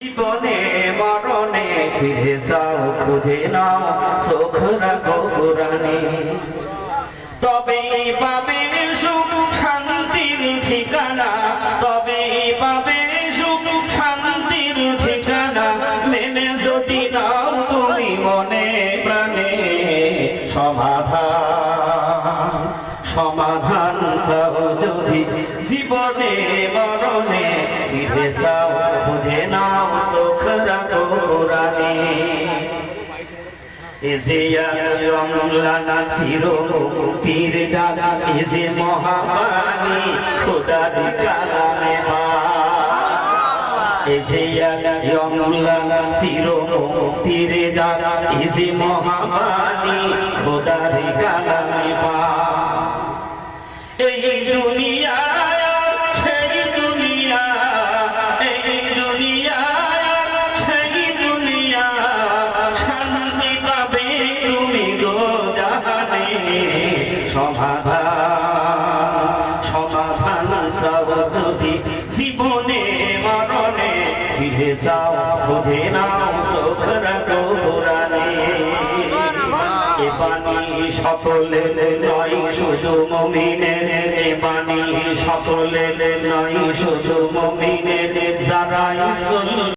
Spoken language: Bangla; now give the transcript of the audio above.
জীবনে মরণে ফিরে যাও, খুঁজে নাও সুখ রাখো কোরআনে, তবেই পাবে সুখ শান্তির ঠিকানা, তবেই পাবে সুখ শান্তির ঠিকানা। মেনে যদি নাও তুমি মনে প্রাণে, সমাধান সমাধান চাও যদি জীবনে মরণে ফিরে যাও, খুঁজে নাও সুখ রাখো কোরআনে। এজে লানা চির মুক্তির ডাক, এজে মহাবাণী খোদার কালামে পাক, এজে লানা চির মুক্তির ডাক, এজে মহাবাণী খোদার কালামে পাক। এই দুনিয়া সমাধান চাও যদি জীবনে মরণে ফিরে যাও, খুঁজে নাও সুখ রাখো কোরআনে। এ বাণী সকলের নয় শুধু মুমিনের, এ বাণী সকলের নয় শুধু মুমিনের, যারা